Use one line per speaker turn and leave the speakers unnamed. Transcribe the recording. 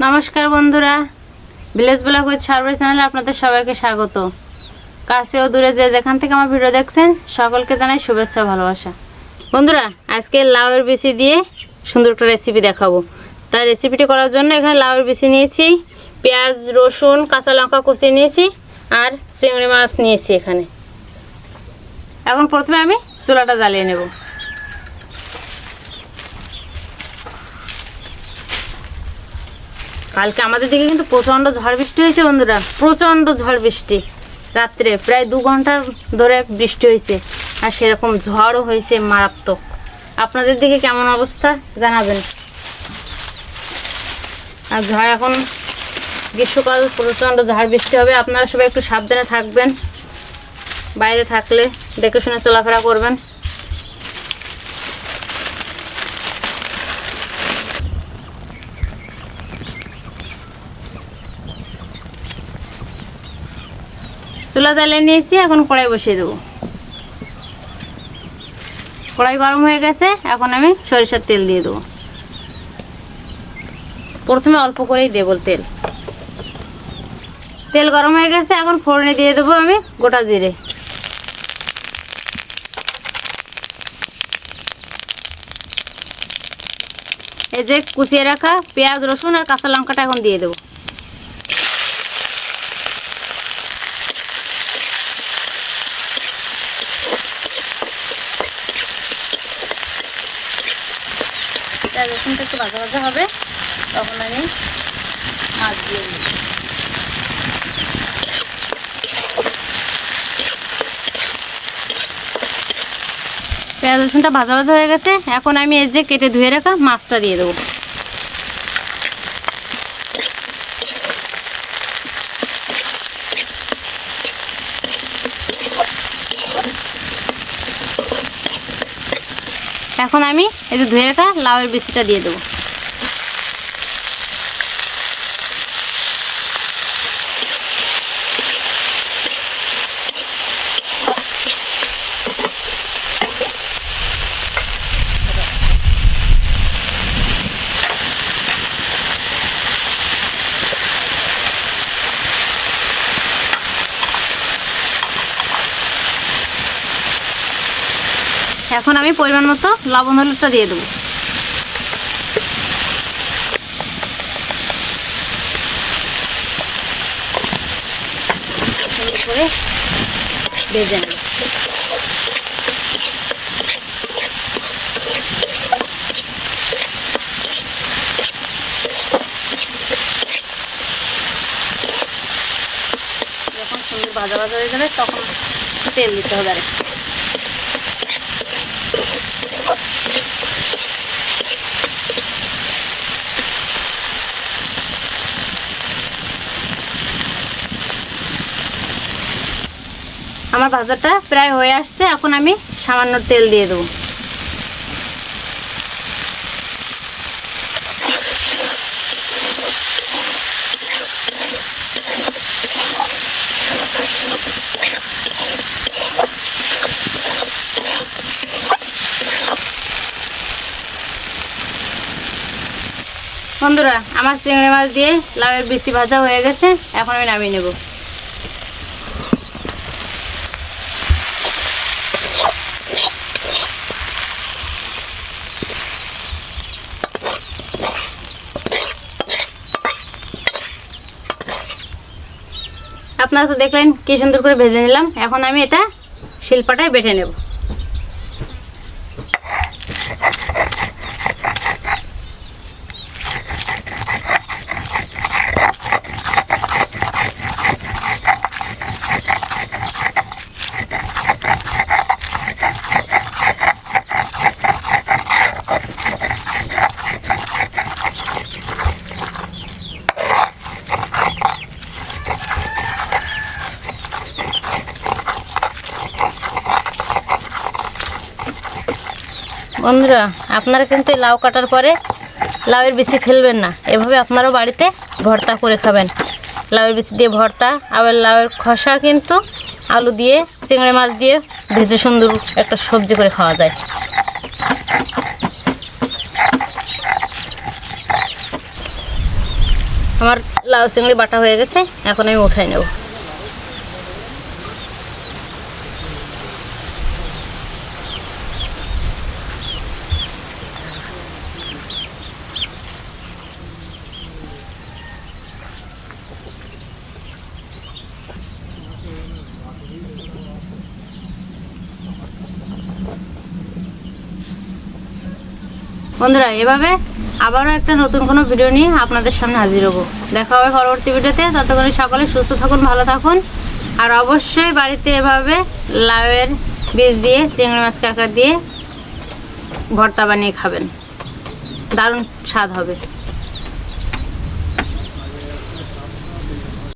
নমস্কার বন্ধুরা, village blog with server চ্যানেলে আপনাদের সবাইকে স্বাগত। কাছে ও দূরে যে যেখান থেকে আমার ভিডিও দেখছেন সকলকে জানাই শুভেচ্ছা ভালোবাসা। বন্ধুরা, আজকে লাউয়ের বিচি দিয়ে সুন্দর একটা রেসিপি দেখাবো। তার রেসিপিটি করার জন্য এখানে লাউয়ের বিচি নিয়েছি, পেঁয়াজ রসুন কাঁচা লঙ্কা কুচিয়ে নিয়েছি আর চিংড়ি মাছ নিয়েছি এখানে। এখন প্রথমে আমি চুলাটা জ্বালিয়ে নেব। কালকে আমাদের দিকে কিন্তু প্রচণ্ড ঝড় বৃষ্টি হয়েছে বন্ধুরা, প্রচণ্ড ঝড় বৃষ্টি। রাত্রে প্রায় 2 ঘন্টা ধরে বৃষ্টি হয়েছে, আর সেরকম ঝড়ও হয়েছে মারাত্মক। আপনাদের দিকে কেমন অবস্থা জানাবেন। আর ঝড় এখন গ্রীষ্মকাল, প্রচণ্ড ঝড় বৃষ্টি হবে। আপনারা সবাই একটু সাবধানে থাকবেন, বাইরে থাকলে দেখে শুনে চলাফেরা করবেন। চুলা জ্বালিয়ে নিয়েছি, এখন কড়াই বসিয়ে দেবো। কড়াই গরম হয়ে গেছে, এখন আমি সরিষার তেল দিয়ে দেবো। প্রথমে অল্প করেই দেবো তেল। তেল গরম হয়ে গেছে, এখন ফোড়নে দিয়ে দেবো আমি গোটা জিরে। এই যে কুচিয়ে রাখা পেঁয়াজ রসুন আর কাঁচা লঙ্কাটা এখন দিয়ে দেবো। পেঁয়াজ রসুনটা একটু ভাজা ভাজা হবে, তখন আমি মাছ দিয়ে দিই। পেঁয়াজ রসুনটা ভাজা ভাজা হয়ে গেছে, এখন আমি এই যে কেটে ধুয়ে রাখা মাছটা দিয়ে দেবো। এখন আমি এই যে ধুয়ে রাখা লাউয়ের বিচিটা দিয়ে দেবো। এখন আমি পরিমাণ মতো লবণ হলুদটা দিয়ে দেবো। করে ভেজে নেব। যখন সুন্দর ভাজা ভাজা হয়ে যাবে তখন তেল দিতে হবে। আরেকটু আমার ভাজাটা প্রায় হয়ে আসছে, এখন আমি সামান্য তেল দিয়ে দেবো। বন্ধুরা, আমার চিংড়ি মাছ দিয়ে লাউয়ের বিচি ভাজা হয়ে গেছে, এখন আমি নামিয়ে নেব। আপনারা তো দেখলেন কি সুন্দর করে ভেজে নিলাম। এখন আমি এটা শিলপাটায় বেটে নেব। বন্ধুরা, আপনারা কিন্তু লাউ কাটার পরে লাউয়ের বিচি ফেলবেন না, এভাবে আপনারাও বাড়িতে ভর্তা করে খাবেন। লাউয়ের বিচি দিয়ে ভর্তা, আবার লাউয়ের খোসা কিন্তু আলু দিয়ে চিংড়ি মাছ দিয়ে ভেজে সুন্দর একটা সবজি করে খাওয়া যায়। আমার লাউ চিংড়ি বাটা হয়ে গেছে, এখন আমি উঠাই নেব। বন্ধুরা, এভাবে আবারও একটা নতুন কোনো ভিডিও নিয়ে আপনাদের সামনে হাজির হব। দেখা হবে পরবর্তী ভিডিওতে। ততক্ষণে সকলে সুস্থ থাকুন, ভালো থাকুন। আর অবশ্যই বাড়িতে এভাবে লাউয়ের বীজ দিয়ে চিংড়ি মাছ কাঁকড়া দিয়ে ভর্তা বানিয়ে খাবেন, দারুণ স্বাদ হবে।